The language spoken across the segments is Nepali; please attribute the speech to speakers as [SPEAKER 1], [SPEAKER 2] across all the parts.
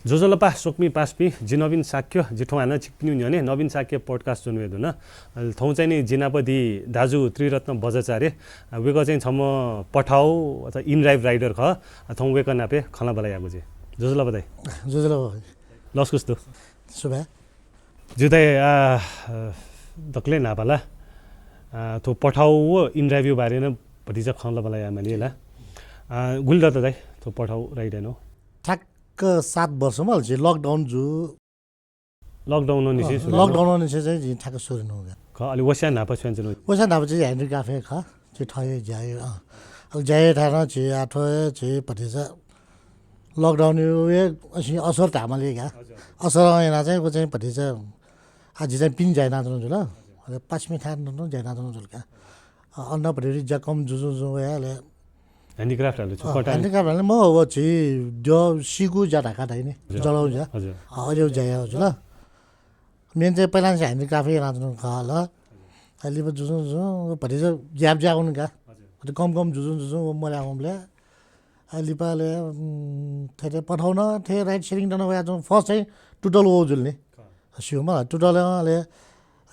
[SPEAKER 1] जोजोलपा सोक्मी पास्पी जी नवीन साक्य जिठौँ चिक्पिनु न्यने नवीन साक्य पडकास्ट जुनवेदुन थौँ चाहिँ नि जिनापदी दाजु त्रिरत्न बजाचार्य वेक चाहिँ छम पठाउ अथवा इनड्राइभ राइडर ख थौँ वेक नापे खला बलायागु जे जोजोला बदाई
[SPEAKER 2] जोजोला
[SPEAKER 1] लस्कुस्तो
[SPEAKER 2] सुबह
[SPEAKER 1] जुदाई दक्ले नापाला थो पठाउ इनड्राइभ यो बारे न भतिजा खला बलाया मालिएला गुल्दा त दाइ थो पठाउ राइडर हो
[SPEAKER 2] ठ्याक्क 7 वर्षमा चाहिँ लकडाउन
[SPEAKER 1] लकडाउन निसे
[SPEAKER 2] चाहिँ ठ्याक्क सुरु नहुगा
[SPEAKER 1] ख अलि वस्या नापा छ्यान्चन
[SPEAKER 2] वस्या नापा चाहिँ ह्यान्ड्री काफे ख चाहिँ ठय जायो अब जाए ठाना चाहिँ आठो चाहिँ भतिजा लकडाउन यो असि असर धामले क्या असर यहाँ चाहिँ वो चाहिँ भतिजा आज चाहिँ पिन जाए नाच्नु जुल अरे 5 मिनट न जाए नाच्नु जुल क्या अन्ना भरि जा कम जुजु याले
[SPEAKER 1] ह्यान्डिक्राफ्टहरु छुपटा
[SPEAKER 2] ह्यान्डिक्राफ्टहरु म हो चाहिँ जो सिगु जा ढाका दैने जलाउ जा
[SPEAKER 1] हजुर
[SPEAKER 2] अझै जाए हजुर ल मेन चाहिँ पहिला चाहिँ ह्यान्डिक्राफ्टै नाच्नु खल अहिले पो जुजु भरि चाहिँ ज्याब ज्याउनु का कम जुजु मलाई आउँले अहिले पाले थेरे पठाउन थे राइट सेयरिङ गर्न गया जो फर्स्ट चाहिँ टुटल हो जुल्ने सिउमा टुटल ले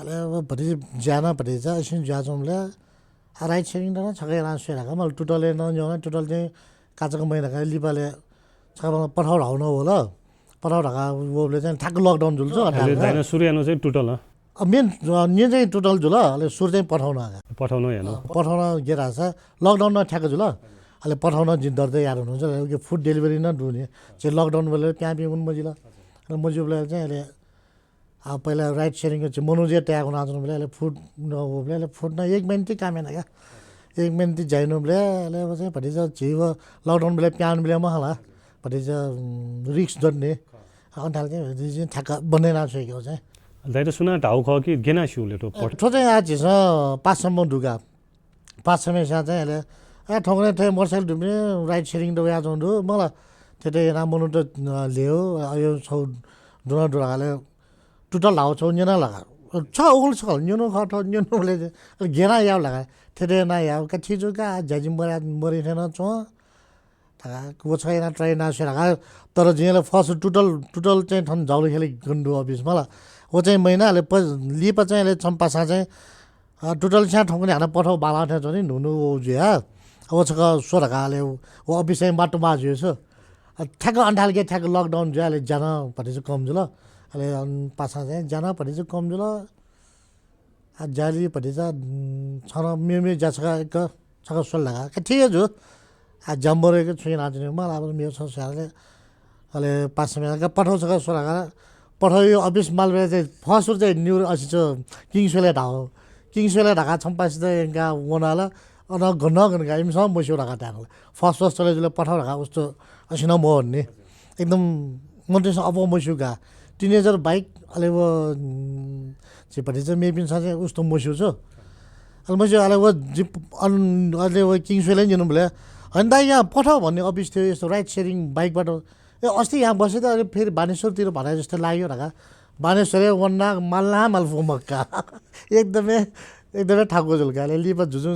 [SPEAKER 2] अले भरि ज्याना भरि चाहिँ एकछिन ज्याजमले राइट सेयरिङ गर्न छकै रासो राख मलाई टुटलले नजाउन टुटल चाहिँ काचको महिना का लिपाले छकमा पठाउ हाउन हो ल पठाउ ढाका वोले चाहिँ ठ्याक्क लकडाउन जुल्छ
[SPEAKER 1] अहिले जाइन सुर्याउनु चाहिँ टुटल
[SPEAKER 2] मेन चाहिँ टुटल जुल अहिले सुर चाहिँ पठाउन
[SPEAKER 1] पठाउनु हेर्नु
[SPEAKER 2] पठाउन गेरा छ लकडाउन ठ्याक्क जुल अहिले पठाउन जिन दर्दै यार हुनुहुन्छ यो फुड डेलिभरी न दुने चाहिँ लकडाउन बेला त्यहाँ पिउन मजिला र मजिला चाहिँ अहिले अब पहिला राइट सेयरिङ चाहिँ मनोजे ट्याग नाच्नु बेला अहिले फुड नहोले फुड न 1 मिनेट काम हैन क्या 1 मिनेट जाइनु बेला अहिले चाहिँ भति चाहिँ जीव लकडाउन बेला प्यान बेला महला भति चाहिँ रिस्क गर्ने अन्ताल चाहिँ ठ्याक्क बन्दै नाचेको चाहिँ
[SPEAKER 1] दाइ त सुना ढाउ ख कि गेना सिउले टो पठ
[SPEAKER 2] ठो चाहिँ आज छ 5 सम्म ढुका 5 समय सा चाहिँ अहिले ठोक्ने थे मोटरसाइकल ढुम्ने राइट सेयरिङ दो या जोंदो मलाई त्यतै रामनु त ल्यायो यो छौ दुना दुराले टुटल हाउ छौ न्यना लगा छ उगल छ न्यनो खट न्यनोले गेना याव लगा त्यतै ना याव का छिजो का जाजिम मरि थिएन छ ता को छैन ट्रेन आसे लगा तर जेले फर्स्ट टुटल चाहिँ ठन जाउले खेले गन्डु अफिस मलाई वो चाहिँ महिनाले लिपा चाहिँ ले चम्पासा चाहिँ टुटल छ ठोक्ने हाना पठाउ बाला थे जनि नुनु ज्या अब छका सोरकाले वो अफिस चाहिँ बाटो बाज्यो छ ठ्याक्क अन्ठाल के ठ्याक्क लकडाउन ज्याले जान परि चाहिँ कम जुल अहिले पासा चाहिँ जान परि चाहिँ कम जुल जाली परि चाहिँ छन मेमे जाछका एक छका सोल लगा के ठीक है जो जम्बरे के छुइन आज मलाई अब मेरो छ साले अहिले 5 समय का पठाउ छका सोरका पठाउ यो अफिस मालबे चाहिँ फर्स्ट चाहिँ न्यू असि छ किङ्सवेले ढाका छम्पासी चाहिँ का वनाला अन घन गाइमसँग मस्यो ढाका ट्याङ्ला फर्स्ट चले जुले पठाउ ढाका उस्तो असिन म भन्ने एकदम मन्टेसँग अब मस्यो गा टिनेजर बाइक अहिले वो चाहिँ चाहिँ मेपिन चाहिँ उस्तो मस्यो छ अहिले मस्यो अहिले वो जिप अहिले वो किङ्सवेले नि बोले होइन दाइ यहाँ पठाउ भन्ने अफिस थियो यस्तो राइट सेयरिङ बाइकबाट ए अस्ति यहाँ बसेँ त अहिले फेरि बानेश्वरतिर भने जस्तो लाग्यो ढाका बानेश्वर वन्ना माल्ला मालफु मक्का एकदमै ठाकुर झुल्काले लिपा झुझु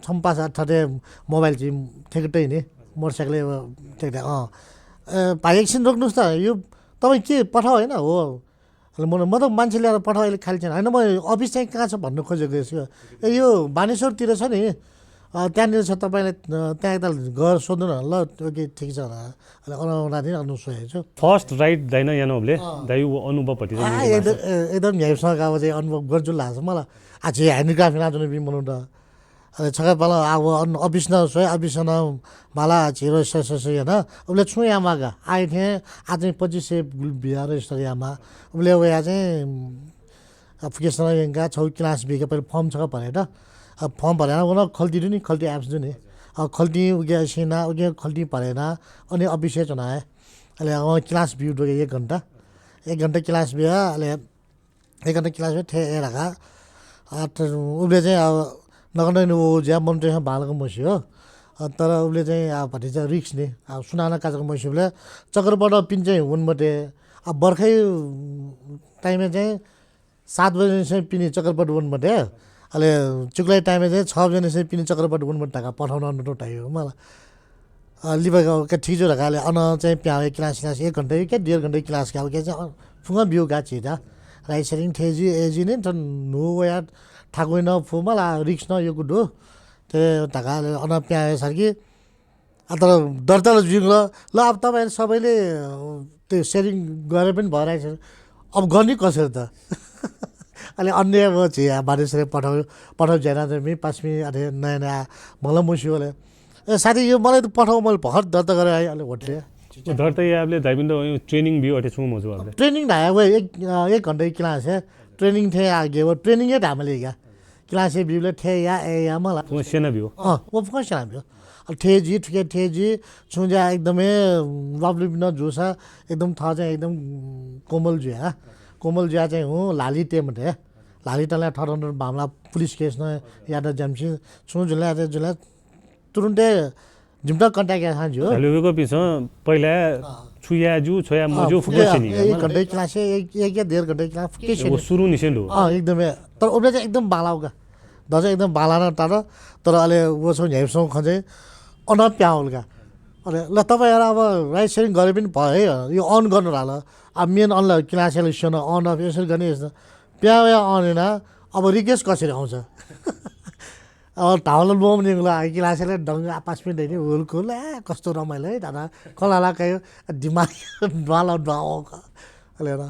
[SPEAKER 2] छम्पासा ठटे मोबाइल चाहिँ ठेक्टै नि मोटरसाइकल ठेक्टा भाइ एकछिन रोक्नुहोस् त यो तपाईँ के पठाउ होइन हो म त मान्छे ल्याएर पठाउ अहिले खाली छैन होइन म अफिस चाहिँ कहाँ छ भन्नु खोजेको यसो ए यो बानेश्वरतिर छ नि त्यहाँनिर छ तपाईँले त्यहाँ एकताल गएर सोध्नु न ल त्यो के ठिक छ अहिले अनाउनादेखि अनु सोधेको छु
[SPEAKER 1] फर्स्ट राइड दाइन यानोले दाइ अनुभवपट्टि
[SPEAKER 2] एकदम यहीसँग अब चाहिँ अनुभव गर्छु लाग्छ मलाई आज ह्यान्डिक्राफ्ट नाच्नु पनि बनाउनु त अहिले छका पाला अब अफिस न सोए अफिस न माला छिरो ससै होइन उसले छु यामागा आए थिएँ आज 25 से बिहार यस्तो यामा उसले उयो चाहिँ अफिकेसन यहाँका छौ क्लास बिके पहिला फर्म छ भनेर अब फर्म भरेन उनीहरू खल्टिनु नि खल्टी एप्स जो नि अब खल्टी उगे सिना उगे खल्टी भरेन अनि अफिसै चुनाए अहिले अब क्लास भ्यू डोके 1 घन्टा क्लास बिहा अहिले 1 घन्टा क्लास बिहा ठे राखा उसले चाहिँ अब नगर्ने ऊ ज्या मन चाहिँ बालको मसी हो तर उसले चाहिँ अब भति चाहिँ रिक्स नि अब सुनाना काजको मसीले चक्रबाट पिन चाहिँ हुनबटे अब बर्खै टाइममा चाहिँ 7 बजे चाहिँ पिने चक्रबाट हुनबटे अहिले चुक्लाई टाइममा चाहिँ 6 बजे चाहिँ पिने चक्रबाट हुनबट ढाका पठाउन नटोटायो मलाई लिएको क्या ठिक जो रखाले अन चाहिँ प्यावे क्लास 1 घन्टा क्या 1.5 घन्टा क्लास का क्या चाहिँ फुंगा बिउ गा छिटा राइट सेटिङ थेजी एजी ने त नो या ठाकुर न फुमला रिक्स न यो गुडो ते ढकाले अन प्यावे सरकी तर दर्ता जुङ ल अब तपाईँहरू सबैले त्यो सेयरिङ गरेर पनि भइरहेछ अब गर्ने कसरी त अहिले अन्य मानिसहरूले पठाउ झ्यान चाहिँ पासमी अरे नयाँ नयाँ मलाई मुस्योले ए साथी यो मलाई त पठाऊ मैले भर्खर दर्ता गरेर आएँ अहिले होटले
[SPEAKER 1] दर्ता आपले दाइबिन्द ट्रेनिङ भी अटे छु मजु आपले
[SPEAKER 2] ट्रेनिङ ढाया वो एक घंटे की क्लास है ट्रेनिङ थे आगे वो ट्रेनिङ है ढामले क्या क्लास है बिउले थे या मलाई
[SPEAKER 1] वो सेना भी हो
[SPEAKER 2] वो फर्स्ट टाइम हो अब ठेजी ठुके ठेजी छुजा एकदमै लभली न जुसा एकदम थाहा चाहिँ एकदम कोमल जुया चाहिँ हो लाली टेम है लाली टला ठरन मामला पुलिस केस न याद जमसी छु जुला तुरुन्तै जिम्टा कन्ट्याक्ट या खान्छु हो
[SPEAKER 1] हेलोको पिछ पहिला छुया जु छोया मजु फुकेछ नि
[SPEAKER 2] एक घन्टे क्लास एक या 1.5 घन्टे क्लास फुकेछ
[SPEAKER 1] वो सुरु निसेन्डो
[SPEAKER 2] एकदमै तर उले चाहिँ एकदम बालाउका दज एकदम बाला न तर अहिले वो छ हेप्सौ खजे अन प्याउलका अरे ल तपाईहरु अब राइट सेयरिङ गरे पनि भयो है यो अन गर्नु होला अब मेन अन क्लास सेलेक्सन अन अफ यसरी गर्ने यस्तो प्याउ अनेन अब रिक्वेस्ट कसरी आउँछ अब ढाउल बोम्नेको लागि क्लासले डङ्गा 5 मिनट होइन हुलको ला कस्तो रमाइलो है दादा कलाला कायो दिमाग डाला डाउका अलेर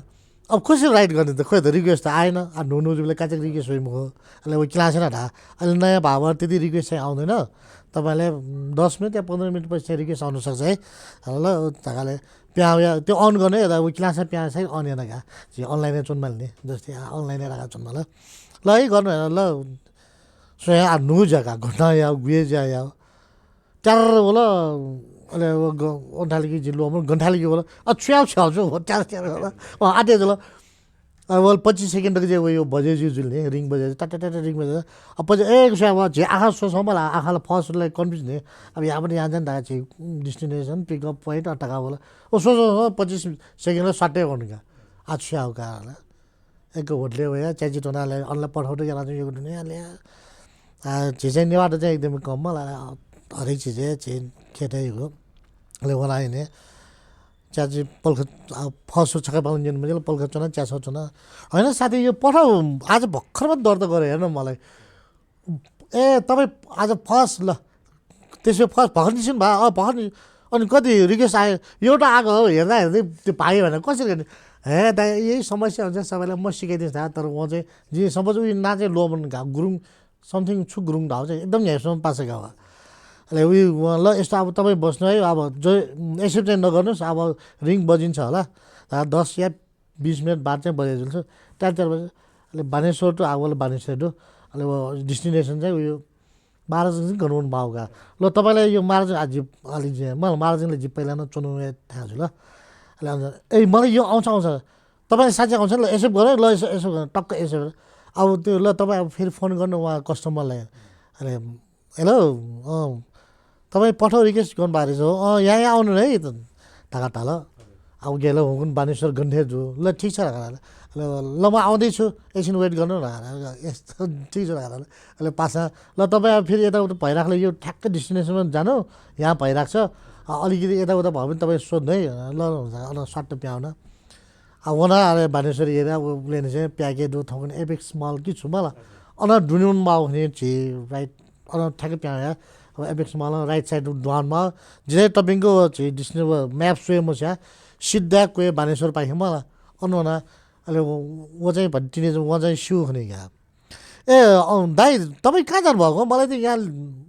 [SPEAKER 2] अब कसरी राइट गर्ने त खोइ त रिक्वेस्ट त आएन अब नुनुजुले काचे रिक्वेस्ट भयो मुखो अहिले वो क्लास न ढा अहिले नयाँ भावर त्यति रिक्वेस्ट चाहिँ आउँदैन तपाईले 10 मिनट या 15 मिनट पछि रिक्वेस्ट आउन सक्छ है ल ढाकाले प्याउ त्यो अन गर्ने यता वो क्लासमा प्याउ चाहिँ अनेन का जे अनलाइनमा चुन्माल्ने जस्तै अनलाइनमा राखा चुन्माल ल है गर्नु ल सो यहाँ नु जग्गा घटना या गुए जा या चार बोला अले गन्ठाली की जिल्लो गन्ठाली की बोला छ्याउ छ्याउ हो चार होला आटे जला अब 25 सेकेन्ड के चाहिँ यो बजे जुलले रिङ बजे टट रिङ बजे अब पछि एक छ्याउ जे आँखा सोसौ मलाई आँखालाई फर्स्टलाई कन्फ्युज ने अब यहाँ पनि यहाँ जान ढाका चाहिँ डेस्टिनेसन पिकअप पोइन्ट अटका बोला ओ सोसो 25 सेकेन्डमा सट्टै गर्नुका आ छ्याउ का एक होटले भए चाची टोनालाई अनलाई पठाउँदै गेला चाहिँ यो दुनियाँले चिजै नेवार चाहिँ एकदमै कम मलाई हरेक चिज चाहिँ खेतै हो ले होला नि चाची पल्ख फसो छका पाउन दिन मैले पल्ख चना च्यासो चना हैन साथी यो पठाउ आज भर्खरमा दर्ता गरे हेर्न मलाई ए तपाई आज फर्स्ट ल त्यसो फर्स्ट भर्खर निस्किनु भयो भर्खर अनि कति रिक्वेस्ट आयो एउटा आएको हो हेर्दा हेर्दै त्यो पायो भने कसरी गर्ने हे दाइ यही समस्या हुन्छ सबैलाई म सिकाइदिन्छु तर म चाहिँ जे सपोज उयो नाचे लोबन गुरुङ समथिङ छु गुरुङ ढाउ चाहिँ एकदम यहाँसम्म पासेको हो अहिले उयो ल यस्तो अब तपाईँ बस्नु है अब जो एक्सेप्ट चाहिँ नगर्नुहोस् अब रिङ बजिन्छ होला 10 या 20 मिनट बाद चाहिँ बजाइदिन्छु 4 बजे अहिले बानेश्वर टु आगोले बानेश्वर टु अहिले डेस्टिनेसन चाहिँ उयो महाराजगञ्ज चाहिँ गराउनु भाउका ल तपाईँलाई यो महाराज जिप अलिक मलाई महाराजले जिप पहिला न चुनाउ थाहा छु ल ए मलाई यो आउँछ तपाईँले साँच्चै आउँछ ल एक्सेप्ट गरेँ ल यसो टक्क एक्सेप्ट अब त्यो ल तपाईँ अब फेरि फोन गर्नु उहाँ कस्टमरलाई अरे हेलो तपाईँ पठाउ रिक्वेस्ट गर्नुभएको रहेछ हो यहाँ आउनु है त ढाका टाल अब गेल हुन बानेश्वर गन्धे जो ल ठिक छ ल म आउँदैछु एकछिन वेट गर्नु न यस्तो ठिक छ अहिले पासा ल तपाईँ अब फेरि यताउता भइराख्नु यो ठ्याक्कै डेस्टिनेसनमा जानु यहाँ भइरहेको छ अलिकति यताउता भयो भने तपाईँ सोध्नु है ल हुन्छ सट्ट प्याउन अब वना अरे बानेश्वर एरिया उसले चाहिँ प्याकेट ठाउँ एपेक्स मल कि छु मलाई डुन्युनमा आउने छि राइट ठ्याक्कै प्यायो अब एपेक्स मल राइट साइड डुवानमा जे तपाईँको चाहिँ डिस्ने म्याप सोए म छ सिधा कोही बानेश्वर पाएँ मलाई अनुना अहिले ऊ चाहिँ टिनेज उहाँ चाहिँ सिउ हुने क्या ए दाइ तपाईँ कहाँ जानुभएको मलाई त यहाँ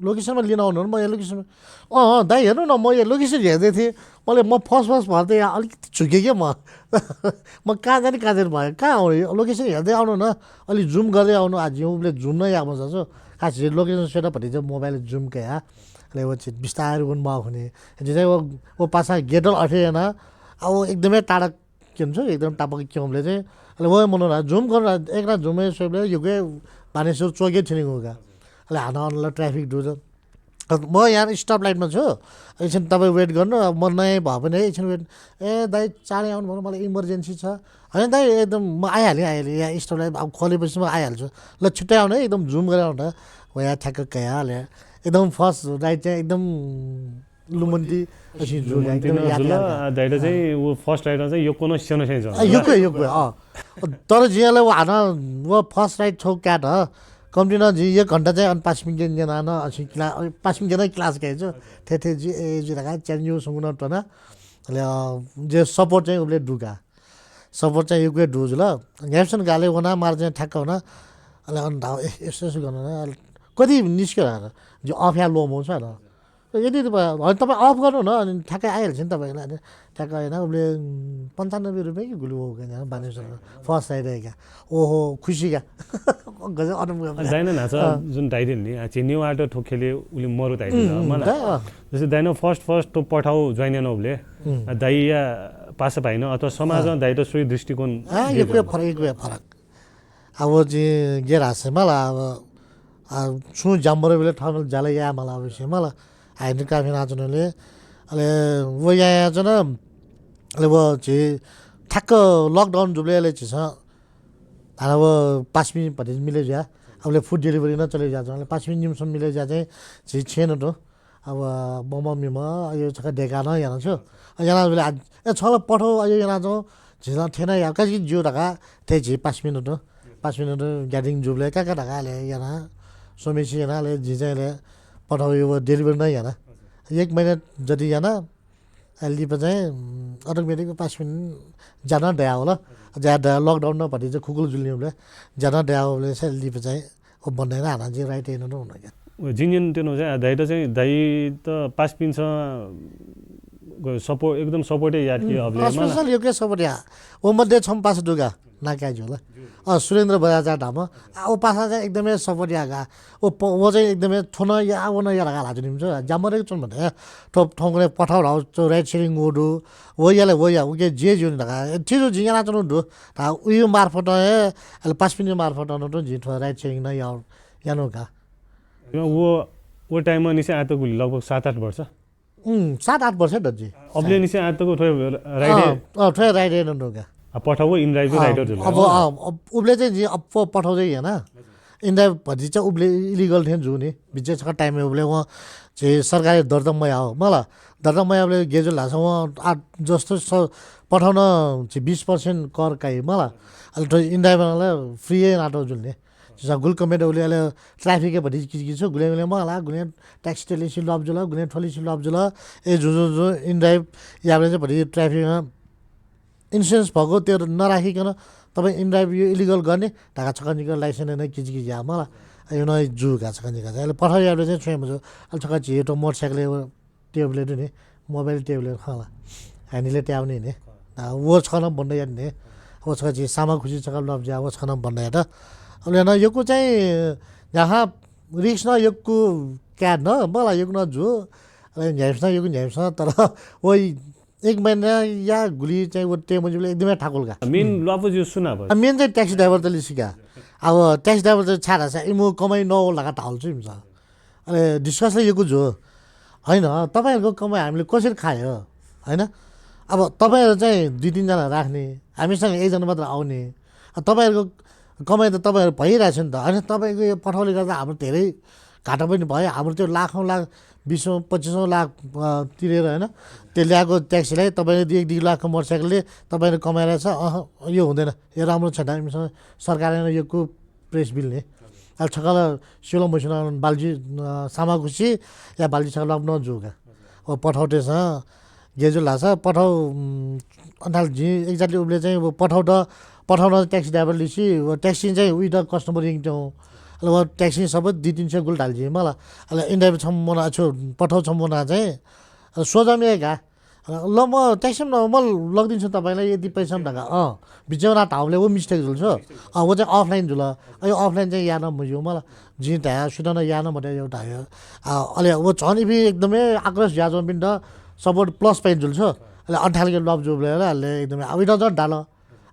[SPEAKER 2] लोकेसनमा लिन आउनु म यहाँ लोकेसनमा दाइ हेर्नु न म यहाँ लोकेसन हेर्दै थिएँ म फर्स्ट भएर त यहाँ अलिकति झुकेँ क्या म कहाँ जाने भयो कहाँ आउने लोकेसन हेर्दै आउनु न अलिक जुम गर्दै आउनु आज उसले जुम नै आएको छ खास लोकेसन सेटअप भने चाहिँ मोबाइल जुम क्या अहिले वो चाहिँ बिस्तारै गुण भयो हुने चाहिँ वो पासा गेटल अठेन अब एकदमै टाढा के भन्छ एकदम टापाको क्योमले चाहिँ अहिले वो मनाउनु जुम गर्नु एक रात जुमै सोले यो बानेश्वर चोकै थिएन गएका अहिले हान ट्राफिक डुज म यहाँ स्टप लाइटमा छु एकछिन तपाईँ वेट गर्नु अब म नयाँ भयो भने एकछिन वेट ए दाइ चाँडै आउनु भन्नु मलाई इमर्जेन्सी छ होइन दाइ एकदम म आइहालेँ यहाँ स्टप लाइट अब खोलेपछि म आइहाल्छु ल छिट्टै आउनु है एकदम जुम गरेर आउनु हो यहाँ ठ्याक्क यहाँ हालेँ एकदम फर्स्ट राइट चाहिँ एकदम लुमन्ती असी जुल एकदमै याद
[SPEAKER 1] जुल दाइले चाहिँ ऊ फर्स्ट राइडमा चाहिँ यो कोनो सानो सानो छ
[SPEAKER 2] यो तर जियाले वो हाना वो फर्स्ट राइड छौ क्याट ह कम्ती न जी 1 घन्टा चाहिँ अनि 5 मिनट जना न असी क्लास 5 मिनट जना क्लास गएछ थे जी ए जी रगा चेन्जु सुंगन टना ले जे सपोर्ट चाहिँ उले दुगा सपोर्ट चाहिँ युके डुज ल ग्याप्सन गाले वना मार चाहिँ ठ्याक्क हुन अले अनि धाउ यसो यसो गर्न कति निस्क्यो र जो अफ या लो मो छ र यदि तपाईँ अफ गर्नु न अनि ठ्याक्कै आइहाल्छ नि तपाईँलाई अनि ठ्याक्क होइन उसले 95 रुपियाँ कि गुलु हो क्या बानेश्वर फर्स्ट आइरहेका ओहो खुसी क्या गजब अनुभव
[SPEAKER 1] दाइन नाच जुन दाइले नि न्यू आटो ठोकेले उसले मरु दाइ मलाई जस्तै दाइन फर्स्ट तो पठाउ ज्वाइन उसले दाइ या पास पाइन अथवा समाजमा दाइ त सोही दृष्टिकोण
[SPEAKER 2] यो फरक अब चाहिँ गेर हाँसे मलाई अब छु जाम्बर बेला ठाउँमा जाला या मलाई अवश्य मलाई हाइड्रो काफी नाच्नुले अहिले वो यहाँ छ न अहिले वो चाहिँ ठ्याक्क लकडाउन जुब्लेले छ अब 5 मिनट भरि मिले जा अब फुड डेलिभरी न चले जान्छ अहिले 5 मिनट निम्सम्म मिले जा चाहिँ छैन त अब मम्मीमा यो छ डेका न यहाँ छु यहाँ बेला ए छ पठाउ अयो यहाँ जाउँ झिना थिएन या कति जिउ ढका त्यही झि 5 मिनट 5 मिनट ग्यादरिङ जुब्ले कहाँ ढकाले यहाँ सोमेसी यहाँले झिझैले पठाउ यो डेलिभरी नै यहाँ 1 महिना जति यहाँ अहिले चाहिँ अटोमेटिक 5 मिनट जान दया होला ज्यादा लकडाउन नभरि चाहिँ खुकुल जुल्नेले जान दया होले चाहिँ लिप चाहिँ ओ बन्दैन हाना चाहिँ राइट हेर्नु न हुन क्या
[SPEAKER 1] जिनियन त्यो चाहिँ दाइ त चाहिँ दाइ त 5 पिन्छ सपोर्ट एकदम सपोर्टै याद कि अब
[SPEAKER 2] स्पेशल यो के सपोर्ट या ओ मध्ये छम पास दुगा नाकाइ होला सुरेन्द्र बजार ढाम ओ पासा चाहिँ एकदमै सपोर्ट यागा ओ चाहिँ एकदमै थोन या ओ न या लगा लाजु निम्छ जामरे चुन भने ठोप ठोंगले पठाउ राउ चो राइट शेयरिङ ओडु वो याले वो या उके जे जुन लगा छिजो जिङा नाचनु दु ता उयो मार्फत अहिले 5 मिनेट मार्फत न त जिठो राइट शेयरिङ न या यानो का
[SPEAKER 1] वो टाइममा निसे आतो गुली लगभग 7-8 वर्ष
[SPEAKER 2] 7-8 वर्ष दज्जी
[SPEAKER 1] अबले निसे आतोको राइड
[SPEAKER 2] ठोय राइड हेर्नु नका
[SPEAKER 1] पठाउ इनड्राइभ राइडर
[SPEAKER 2] अब उब्ले चाहिँ अब पठाउँदै हैन इनड्राइभ भति चाहिँ उब्ले इलिगल थियो जुनी बिचे छ टाइममा उब्ले वहाँ चाहिँ सरकारी दर्दमय हो मलाई दर्दमयले गेजुल लाछ वहाँ जस्तो पठाउन चाहिँ 20% कर काइ मलाई अहिले इनड्राइभलाई फ्री नाटो जुल्ने गुल कमेट उसले अहिले ट्राफिकै भरि किछु गुले गुले मलाई गुले ट्याक्सी टेलिसी लब्जुल गुले ठोलिसी लब्जुल ए जो इनड्राइभ याले चाहिँ भरि ट्राफिकमा इन्सुरेन्स भएको त्यो नराखिकन तपाईँ इनड्राइभ यो इलिगल गर्ने ढाका छकानीको लाइसेन्स नै किचकिच या मलाई यो नै जु घा छकानीका चाहिँ अहिले पठाइयाले चाहिँ छुएँ मजो अहिले छका छिटो मोटरसाइकल टेबलेट नि मोबाइल टेबलेट खाला ह्यान्डीले ट्याउने नि वो छन भन्दै जाने वो छका छि सामा खुसी छका लब्जा वो छन भन्दै त अब न योको चाहिँ यहाँ रिक्स न योको क्या न मलाई यो न जो झ्याप्स न योको झ्याप्स तर वही 1 महिना या गुली चाहिँ वो टेमजुले एकदमै ठाकुलका
[SPEAKER 1] मेन लप जो सुना भयो
[SPEAKER 2] मेन चाहिँ ट्याक्सी ड्राइभर त लिसिका अब ट्याक्सी ड्राइभर चाहिँ छाडा छ इमो कमाइ न लगा ढाल्छु नि अहिले डिस्कसले योको जो हैन तपाईहरुको कमाइ हामीले कसरी खायो हैन अब तपाईहरु चाहिँ 2-3 जना राख्ने हामीसँग 1 जना मात्र आउने तपाईहरुको कमाइ त तपाईहरु भइरहेछ नि त हैन तपाईको यो पठाउले गर्दा हाम्रो धेरै घाटा पनि भयो हाम्रो त्यो लाखौं लाख 20-25 लाख तिरेर हैन त्यो ल्याएको ट्याक्सीलाई तपाईले 1-2 लाखको मोटरसाइकलले तपाईले कमाइरहेछ यो हुँदैन यो राम्रो छैन हामीसँग सरकारले योको प्रेस बिल ने अब छकाल सिलो मसिना बाल्जी सामा खुसी या बाल्जी छकाल न जुगा अब पठाउटेछ गेजु लाछ पठाउ अन्ताल जी एक्ज्याक्टली उले चाहिँ पठाउन ट्याक्सी ड्राइभर लिसी ट्याक्सी चाहिँ उही त कस्टमर रिङटौ अब ट्याक्सी सबै 200-300 गुल ढाल्जी मलाई अहिले इन्डिया छम्मना छु पठाउ छम्मना चाहिँ सोझामिएका ल म ट्याक्सीमा म लगिदिन्छु तपाईँलाई यति पैसा ढाका बिचमा ठाउँले वो मिस्टेक जुल्छ वो चाहिँ अफलाइन जुल यो अफलाइन चाहिँ यहाँ नमुझ्यो मलाई जी ढाया सुन यहाँ भने एउटा अहिले वो झन् इफी एकदमै आक्रोश ज्याजो पिण्ड सपोर्ट प्लस पाइन जुल्छ अहिले 18 लभ जुब्ले अहिले एकदमै अब इट डाल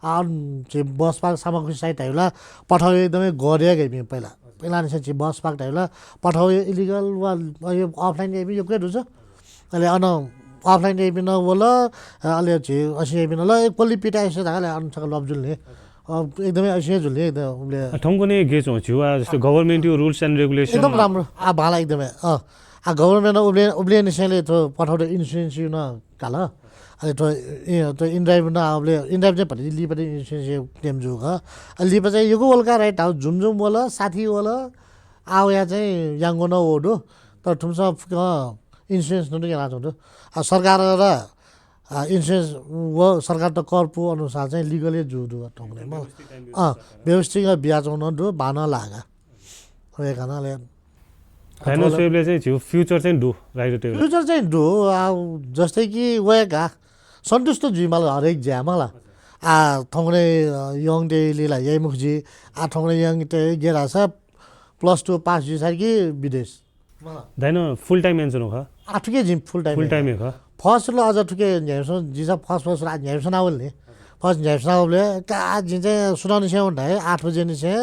[SPEAKER 2] चाहिँ बस पार्क सामग्री साइट होला पठाउ एकदमै गरिया गए पहिला चाहिँ बस पार्क होला पठाउ इलिगल वा यो अफलाइन एपी यो के हुन्छ अहिले अफलाइन एपी न होला अहिले चाहिँ असी एपी न ल एकपल्ट पिटाएछ धाले अनुसार लभ जुल्ने एकदमै असी जुल्ने एकदम
[SPEAKER 1] ठंगो नै गेच हुन्छ जस्तो गभर्नमेन्ट यो रुल्स एन्ड रेगुलेसन
[SPEAKER 2] एकदम राम्रो भाला एकदमै गभर्मेन्ट उब्ले निसेले त पठाउँदै इन्सुरेन्स न काल अहिले त इन्ड्राइभ न अब इन्ड्राइभ चाहिँ भने लिपे इन्सुरेन्स क्लेम जो लिप चाहिँ यो बोलका राइट हाउ झुमझुम बोल साथी बोल आउ या चाहिँ याङ्गो न ओडो तर ठुम्स इन्सुरेन्स न यहाँ हुँदो सरकार र इन्सुरेन्स वो सरकार त कर पो अनुसार चाहिँ लिगली जुदु ठोक्नेमा व्यवस्थित ब्याज न दु बान लागा हो कारणले
[SPEAKER 1] फाइनेन्सले चाहिँ छिउ फ्युचर चाहिँ डु राइट टेबल
[SPEAKER 2] फ्युचर चाहिँ डु जस्तै कि वेका सन्तुष्ट जुमाल हरेक ज्यामाला थोङ्रे यङ डेलीलाई यही मुखजी थोङ्रे यङ ते गेरा छ +2 पास जुसारकी विदेश
[SPEAKER 1] दाइन फुल टाइम एन्सन हो
[SPEAKER 2] आठुके जिम फुल टाइम
[SPEAKER 1] हो
[SPEAKER 2] फर्स्ट ल अझ ठुके झ्याउँछ जिसा फर्स्ट आज झ्याउँछ नावल नि फर्स्ट झ्याउँछ नावलले का जिन चाहिँ सुनाउने से हुँदा 8 बजे नि से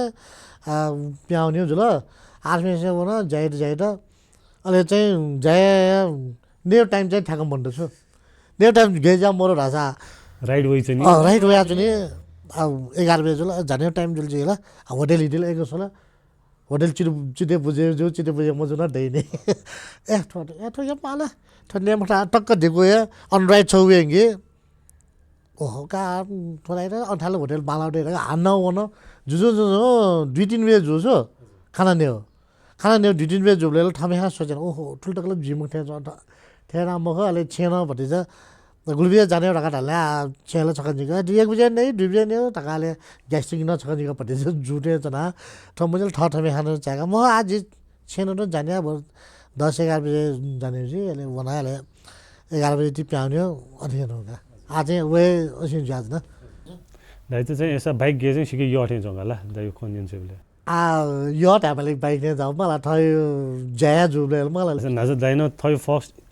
[SPEAKER 2] प्याउने जुल 8 बजे से हुन जाइट अहिले चाहिँ नेव टाइम चाहिँ ठ्याक्क भन्दैछु नेव टाइम गेजा मरो ढासा
[SPEAKER 1] राइट वे चाहिँ
[SPEAKER 2] राइट वे आज नि 11 बजे जुल जाने टाइम जुल चाहिँ ल होटल हिटेल एक सोला होटल चिते बुझे मजुन दैने ए या माला ठन्ने मठा टक्क दिएको या अनराइट छौ वेंगे ओहो का थोरै अन्ठालो होटल मालाउटे हान्न वन जुजो 2-3 बजे जुजो खाना ने 2-3 बजे जुले ठामे हा सोचेन ओहो ठुल्टकल जिम ठेरा मख अले छेन भति जा गुलबिया जाने रका ढाले छेला छकन जिगा 1 बजे नै 2 बजे नै तकाले ग्यास्ट्रिक न छकन जिगा भति जा जुटे जना ठमजल ठठमे खान चाहेगा म आज छेन न जाने अब 10-11 बजे जाने जी अहिले बनाले 11 बजे ती प्याउने अधिक होगा आज वे असिन जाज न
[SPEAKER 1] दाइ चाहिँ यसो बाइक गे चाहिँ सिके यो अठे जंगला दाइ कोनियन सेबले
[SPEAKER 2] यो टाइपले बाइक ने जाऊ मलाई थयो जया जुले मलाई
[SPEAKER 1] नाज दाइन थयो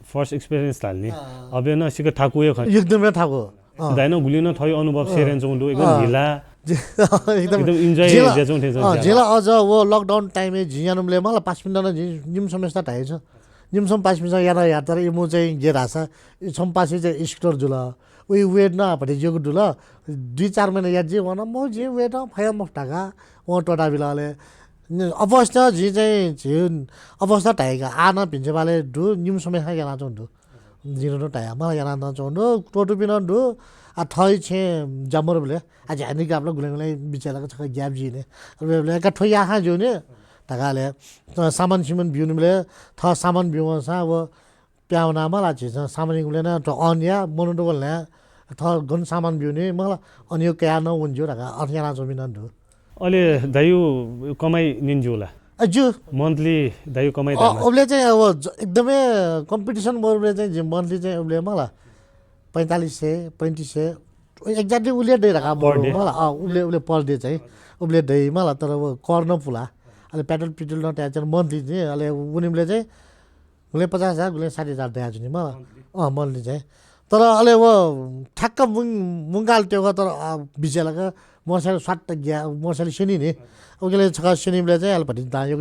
[SPEAKER 1] फर्स्ट एक्सपीरियन्स थाल्ने अब न सिके ठाकुए ख
[SPEAKER 2] एकदमै ठाकु
[SPEAKER 1] दाइन गुलिन थयो अनुभव सेरेन चौंडो एकदम ढिला एकदम इन्जॉय जेजौं थे
[SPEAKER 2] जेला अझ वो लकडाउन टाइम जियानुमले मलाई 5 मिनेट न जिम समस्या थाएछ जिम सम 5 मिनेट यार यात्रा इमो चाहिँ गे रासा सम पासे चाहिँ स्कुटर जुल उही वेट न भटे जोको दुल 2-4 महिना याद जे वन म जे वेट फया मफ्टाका ओ टोटा बिलाले अवस्था जी चाहिँ झिन अवस्था टाइगा आना भिन्छ वाले दु निम समय खा याना चोंदु जिरो न टाया मलाई याना न चोंदु टोटो बिन दु थई छे जमर बले आज हानि गाबला गुलेगले बिचाराको छ ग्याप जिने बले का ठोया खा जोने तगाले सामान सिमन बिउनुले थ सामान बिउसा अब प्याउना मलाई छ सामान गुलेन त अन्या मोनोटोल न थ गन सामान बिउने मलाई अनि यो क्या न हुन्जो रका अठयाना जमिन दु
[SPEAKER 1] अहिले दाइयो कमाइ निन्जुला
[SPEAKER 2] अजु
[SPEAKER 1] मन्थली दाइयो कमाइ
[SPEAKER 2] ओले चाहिँ अब एकदमै कम्पिटिसन मोरले चाहिँ मन्थली चाहिँ ओले मलाई 4500 3500 एक्ज्याक्टली उले दे रका मलाई उले पर डे चाहिँ उले दे मलाई तर अब कर न पुला अहिले पेट्रोल न ट्याचर मन्थली चाहिँ अहिले उनीले चाहिँ उले 50,000 उले 60,000 दिएको नि मलाई मन्थली चाहिँ तर अहिले अब ठ्याक्क मुङ्गाल त्यो तर बिचेलाका मर्साले स्वाट ग्या मर्साले सुनि नि उले छ सुनिले चाहिँ अहिले भति दायो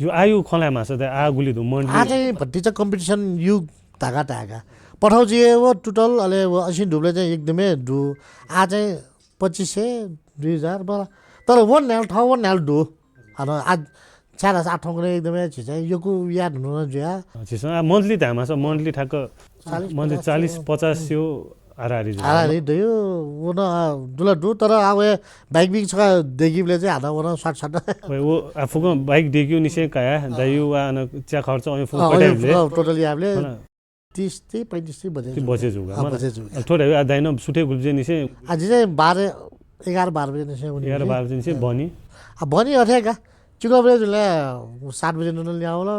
[SPEAKER 1] यो आयु खलामा छ त आ गुली दु मन्थली
[SPEAKER 2] आ चाहिँ भति चाहिँ कम्पिटिसन युग धागा पठाउ चाहिँ वो टोटल अहिले असिन ढुबले चाहिँ एकदमै दु आ चाहिँ 2500 2000 तर वन नाल दु अनि आज 4-8 ठोक्ने एकदमै चाहिँ यो को याद हुनु न जुया
[SPEAKER 1] मन्थली धामा छ मन्थली ठ्याक्क मन्थली 40-50 यो आरारी
[SPEAKER 2] दयो वन दुला दु तर अब बाइक बिक छ देखिले चाहिँ हादा वन 60
[SPEAKER 1] वो आफुको बाइक देखियो निसे काया दाइयो वा च्या खर्च अनि फुल पटाइले
[SPEAKER 2] टोटली याबले 30-35
[SPEAKER 1] बजे जुगा थोरै दाइन सुटे गुल्जे निसे
[SPEAKER 2] आज चाहिँ 11 बजे निसे
[SPEAKER 1] 11 12 निसे बनी
[SPEAKER 2] बनी अठेका चिकबले जुले 7 बजे न ल्याउला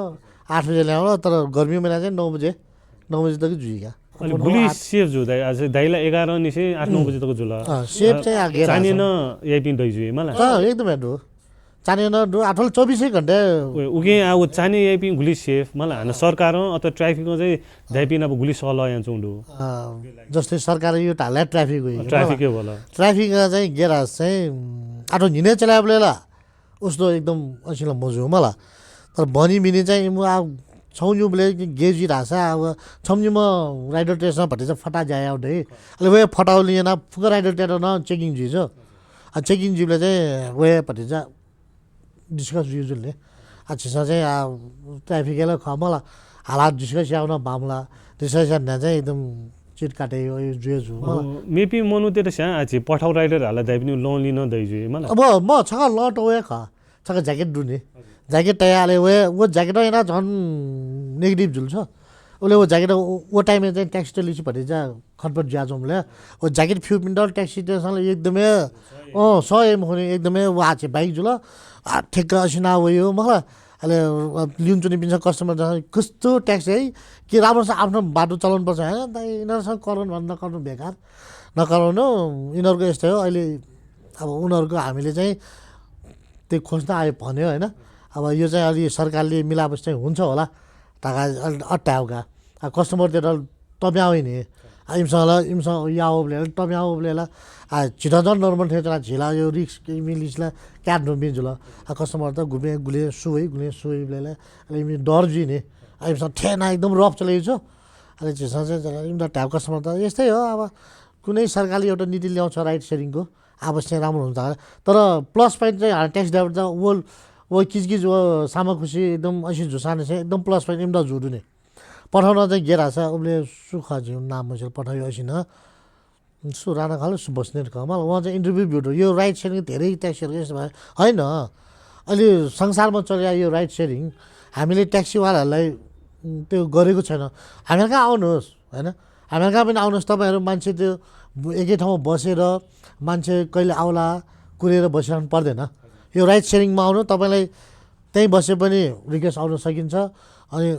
[SPEAKER 2] 8 बजे ल्याउला तर गर्मी महिना चाहिँ 9 बजे तक जुइगा
[SPEAKER 1] अनि गुली सेफ जु दाइ आज दाइला 11 निसे 8-9 बजे तक जुला
[SPEAKER 2] सेफ चाहिँ आगे
[SPEAKER 1] चाने न यापिन दइ जुए मलाई
[SPEAKER 2] एकदमै दु चाने न दु आठल 24 घण्टा
[SPEAKER 1] उगे आ चाने यापिन गुली सेफ मलाई हान सरकार अथवा ट्राफिकमा चाहिँ दाइपिन अब गुली सल यहाँ चौंडु
[SPEAKER 2] जस्तै सरकार यो ढाला ट्राफिक हो
[SPEAKER 1] ट्राफिक के होला
[SPEAKER 2] ट्राफिकमा चाहिँ गेराज चाहिँ आठो हिने चलाबलेला उस्तो एकदम असिला मजु मलाई तर भनी मिनी चाहिँ म छौजुले गेजी रासा अब छम्जुमा राइडर टेस्टमा भटे चाहिँ फटा जाए आउँदै अहिले वे फटाउ लिएन फुक राइडर टेस्ट न चेकिङ जिज चेकिङ जिपले चाहिँ वे भटे चाहिँ डिस्कस युजुलले अच्छा चाहिँ ट्राफिकलाई खमला हालात जिसका स्याउन मामला त्यसै सन्ना चाहिँ एकदम चिट काटे यो जुए जु
[SPEAKER 1] मेपी मनु तेरे स्या आछि पठाउ राइडर हाला दाइ पनि लोन लिन दै जुए मलाई
[SPEAKER 2] अब म छक लट ओए ख छक ज्याकेट दुने ज्याकेट तयाले वो ज्याकेट हैन झन् नेगेटिभ जुल्छ उसले वो ज्याकेट वो टाइममा चाहिँ ट्याक्सी त लिछि भने चाहिँ खटपट ज्याजमले वो ज्याकेट फ्यु मिनट ट्याक्सी त्यसले एकदमै सय हुने एकदमै वो आछि बाइक जुल ठेक्क असिना भयो मलाई अहिले लिन्छु नि पिन्छ कस्टमर कस्तो ट्याक्सी है कि राम्रोसँग आफ्नो बाटो चलाउनुपर्छ होइन त यिनीहरूसँग कराउनु भन्दा नगर्नु बेकार नगराउनु यिनीहरूको यस्तै हो अहिले अब उनीहरूको हामीले चाहिँ त्यो खोज्न आयो भन्यो होइन अब यो चाहिँ अलि सरकारले मिलाबस चाहिँ हुन्छ होला ताका अट्टाउका कस्टमरतिर तब्याउ नि इमसँग याओ बोलेला तब्याउ बोलेला छिटो झन् नर्मल थियो तर झिला यो रिक्स मिलिसला क्याट बिजुल कस्टमर त घुमे गुले सुई बोलेला अहिले डर जुने इमसँग ठेना एकदम रफ चलेको छ अहिले झिसँग चाहिँ इमदा ट्याब कस्टमर त यस्तै हो अब कुनै सरकारले एउटा नीति ल्याउँछ राइड सेयरिङको आवश्यक राम्रो हुन्छ तर प्लस पोइन्ट चाहिँ ट्याक्सी ड्राइभर त वो किचकिच वो सामा खुसी एकदम ऐसी झुसाने चाहिँ एकदम प्लस पोइन्ट इमदा झुडुने पठाउन चाहिँ गेरा छ उसले सुख जिउ नाम मसिल पठायो ऐसिन सु राणा खाले सु बस्ने कमल उहाँ चाहिँ इन्टरभ्यू भ्युटो यो राइड सेयरिङ धेरै ट्याक्सीहरू यस्तो भयो होइन अहिले संसारमा चलिरहेको यो राइड सेयरिङ हामीले ट्याक्सीवालाहरूलाई त्यो गरेको छैन हामीहरू कहाँ आउनुहोस् होइन हामीहरू कहाँ पनि आउनुहोस् तपाईँहरू मान्छे त्यो एकै ठाउँमा बसेर मान्छे कहिले आउला कुरेर बसिरहनु पर्दैन यो राइड सेयरिङमा आउनु तपाईँलाई त्यहीँ बसे पनि रिक्वेस्ट आउन सकिन्छ अनि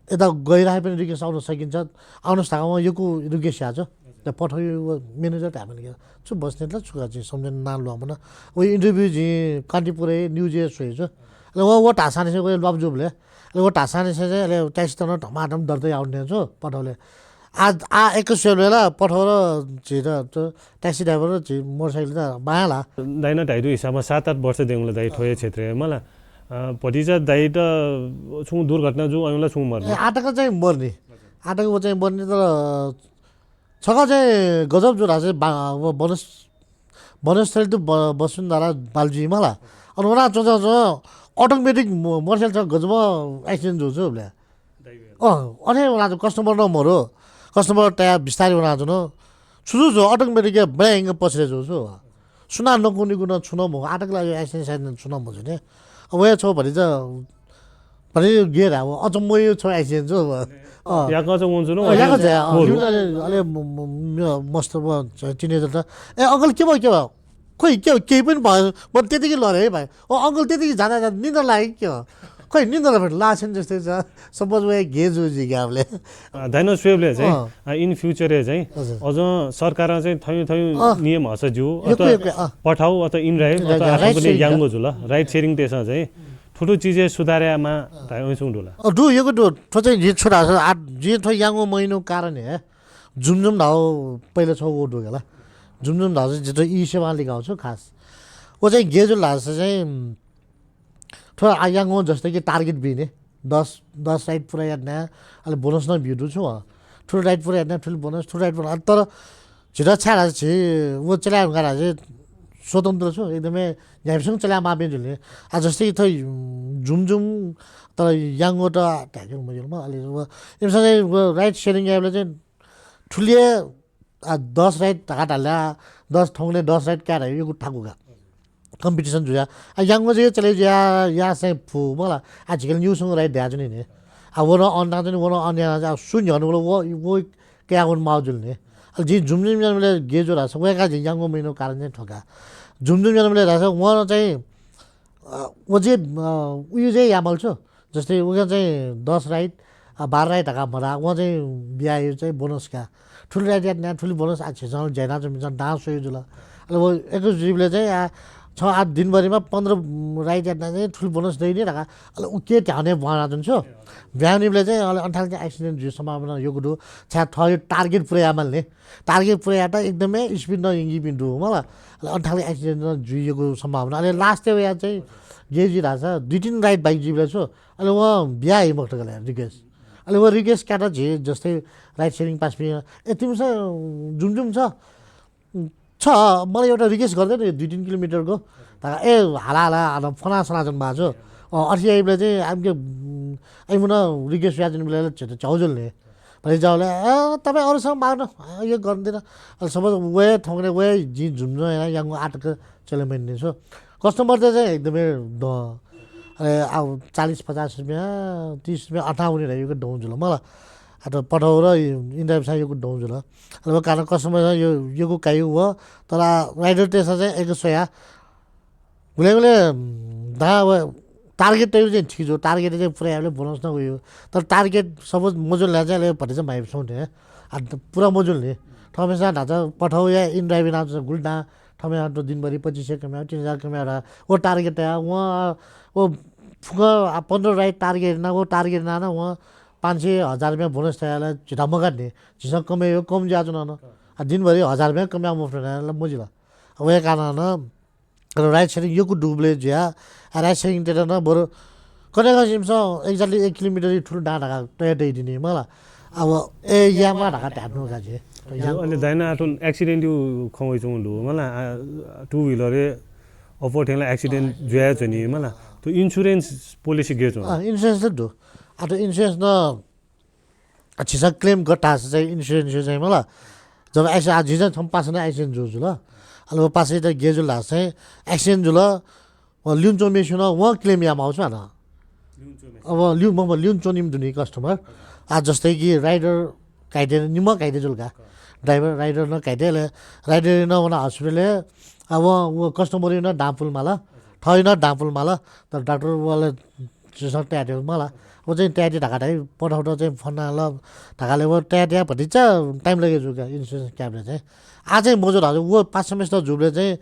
[SPEAKER 2] यता गइरहे पनि रिक्वेस्ट आउन सकिन्छ आउनुहोस् ठाउँमा यो को रिक्वेस्ट आएको छ त्यहाँ पठायो म्यानेजर हामीले छु बस्ने ल छुगा चाहिँ सम्झिन नालो आउन ऊ इन्टरभ्यू जी कान्तिपुरै न्युज सोहेछ अहिले वो ढासाने चाहिँ गयो लब्जुबले अहिले वो ढासाने चाहिँ अहिले ट्याक्सी त टमाटम डर्दै आउने छु पठाउले आज एकैस बेला पठाएर झिर ट्याक्सी ड्राइभर र मोटरसाइकल त बायाला
[SPEAKER 1] दाइन ढाइटो हिसाबमा 7-8 वर्ष देउला दाइ ठोए क्षेत्र मलाई भतिजा दाइ त छु दुर्घटना जो आउँला छु मर्ने
[SPEAKER 2] आटाको चाहिँ मर्ने आटाको चाहिँ मर्ने तर छका चाहिँ गजब जो रासे वनस्थली त वसुन्धरा बालजी मलाई अनि उनीहरू चोचा अटोमेटिक मोटरसाइकल छ गजब एक्सिडेन्ट जो छु उसले अनि उनीहरू कस्टमर नमरो कस्टमर टायर बिस्तारै उनीहरू न छुछु अटोमेटिक ब्याङ पछिरे छु सुना नकुनी गुना छुन म आटक लाग्यो एक्सिडेन्ट छुन म नि अब यो छ भने चाहिँ भने गेर अब अझ म यो छ एक्सिडेन्ट छु
[SPEAKER 1] याको चाहिँ हुन्छ न
[SPEAKER 2] यहाँको चाहिँ अलि मस्त टिनेजर त ए अङ्कल के भयो खोइ केही पनि भयो म त्यतिकै लडेँ है भाइ अङ्कल त्यतिकै जाँदा निन्द्रा लाग्यो के हो खोइ निन्द्रा लाग्छ जस्तै छ सपोज वे गेज जिगाले
[SPEAKER 1] दाइनो स्वेबले चाहिँ इन फ्युचर चाहिँ अझ सरकार चाहिँ थयौँ नियम हस जिउ अथवा पठाउ अथवा इनराइड अथवा आफूले याङ्गो जुल राइड सेयरिङ त्यसमा चाहिँ ठुलो चिज सुधारेमा धाइसौँ ढोला
[SPEAKER 2] डु यो डु ठोचै जे छोरा जे ठो याङ्गो महिनो कारण है झुमझुम धाउ पहिला छ वो ढोगेला झुमझुम धाउ चाहिँ जितो ई सेवा लिगाउँछु खास वो चाहिँ गेजु लास चाहिँ थोड़ा आयाङ्गो जस्तै कि टार्गेट बिने 10 राइड पुरा हेर्ने अहिले बोनस न भ्युटु छु ठुलो राइड पुरा हेर्ने ठुलो बोनस ठुलो राइड पुरा तर छिटो छाडा चाहिँ वो चलाएको गाडा चाहिँ स्वतन्त्र छु एकदमै यहाँसँग चला मापे जुले आज जस्तै थै झुमझुम तर याङ्गो त ट्याक्यो मजलमा अलि यससँग राइड सेयरिङ एपले चाहिँ ठुलिए 10 राइड घाट हाल्दा 10 ठाउँले 10 राइड क्यार यो ठाकुगा कम्पिटिसन जुया याङ्गो चाहिँ चले या चाहिँ फु मलाई आजकल न्युसँग राइड ध्याज नि अब वो अन्ना चाहिँ वो अन्य सुन्यो भने वो क्या माउजुल नि जी झुमझुम जनले गेजो रहेछ उहाँका याङ्गो महिनो कारण चाहिँ ठोका झुमझुम जनले रहेछ उहाँ चाहिँ ऊ चाहिँ उयो चाहिँ यामल छु जस्तै उहाँ चाहिँ 10 राइड 12 राइड ढाका भरा उहाँ चाहिँ बिहायो चाहिँ बोनसका ठुलो राइड या ठुलो बोनस आछेसँग झैना चाहिँ डान्स हो जुल अब एकैस जीवले चाहिँ 6-8 दिनभरिमा 15 राइड यार्डमा चाहिँ ठुलो बोनस दिने राखा अहिले ऊ के ध्याउने भना जुन्छ भ्याउनेले चाहिँ अहिले अन्ठाल चाहिँ एक्सिडेन्ट जो सम्भावना यो कुरो छ्या थयो टार्गेट पुऱ्यामाल्ने टार्गेट पुऱ्याएर एकदमै स्पिड नइङ्गी पिन्डु हो मलाई अहिले अन्ठाल एक्सिडेन्ट जुइएको सम्भावना अहिले लास्ट या चाहिँ गेजी रहेछ 2-3 राइड बाइक जिब्ले छु अहिले उहाँ बिहा हिमक्टले रिक्वेस्ट अहिले उहाँ रिक्वेस्ट क्याटा झे जस्तै राइड सेयरिङ पास पिएन ए तिमीसँग झुमझुम छ मलाई एउटा रिक्वेस्ट गर्दैन 2-3 किलोमिटरको ए हाला फना सनाजन भएको छु अर्सी आइबले चाहिँ आमके ai मुना रिक्वेस्ट याद मिलेर चाउजलले भने जाउले तपाईँ अरूसँग माग्नु यो गर्दैन अहिले सपोज वे ठोक्ने वे जी झुम्नु होइन यहाँ आटको चले मैले छु कस्टमर चाहिँ एकदमै अब 40-50 रुपियाँ 30 रुपियाँ अठाउने रहेको डाउँछु ल मलाई आता पठाउ र इन्डाइरेक्ट यो डाउँछु ल अब कारण कस्टमर यो काइ हो तर राइडर त्यसमा चाहिँ एक सोया गुले दा टार्गेट चाहिँ ठिक हो टार्गेट चाहिँ पुरै हामीले बोनस न गयो तर टार्गेट सपोज मजुल ल्या चाहिँ भरे चाहिँ भाइ सुन्थे पुरा मजुल नि ठमेसा ढाचा पठाउ या इन्ड्राइभिङ आउँछ गुल्टा ठमे आउँछ दिनभरि 2500 कमायो 3000 कमायो वो टार्गेट है वहाँ वो फुग 15 राइड टार्गेट ना वो टार्गेट ना ना वहाँ 500-1000 रुपियाँ बोनस थाहा झिटा मगाने झिसा कमायो कम जाजु न दिनभरि 1000 रुपियाँ कमायो म मजिला अब यो कारण राइड सेयरिङ यो डुब्ले ज्या राइड सेयरिङ तिर न बरु कने गसिमस एक्ज्याक्टली 1 किलोमिटर ठुलो डाँडा टय दिने मलाई अब ए यामा ढाका ट्याप्नु गाजे
[SPEAKER 1] अहिले दाइना आटुन एक्सिडेन्ट यो खमै चौ लु मलाई टु व्हीलर अफो ठेला एक्सिडेन्ट ज्या छ नि मलाई त्यो इन्स्योरेन्स पोलिसी गे छ
[SPEAKER 2] इन्स्योरेन्स त दो आटो इन्स्योरेन्स न छिसा क्लेम गट्टा चाहिँ इन्स्योरेन्स चाहिँ मलाई जब एक्सिडेन्ट आज झिजा थम पास न एक्सिडेन्ट जोजु ल अलि पासै त गेजु ला चाहिँ एक्सिडेन्ट जुल लिउन चोमेसु न व क्लेम याम आउँछ न अब लिउन चोनिम दुनी कस्टमर आज जस्तै कि राइडर काइदे निम काइदे जुलका ड्राइभर राइडर न काइदे राइडर न वना हस्पिटलले अब वो कस्टमर न डाँपुल माला ठै न डाँपुल माला तर डाक्टर वाला जसो ट्याट्यो मला वो चाहिँ ट्याटी ढाका ढाइ पठाउट चाहिँ फन्ना ल ढाकाले वो ट्याट्या भनिन्छ टाइम लाग्यो जुका इन्स्योरेन्स क्याबले चाहिँ आजै मजुर हजुर वो 5 सेमेस्टर जुबले चाहिँ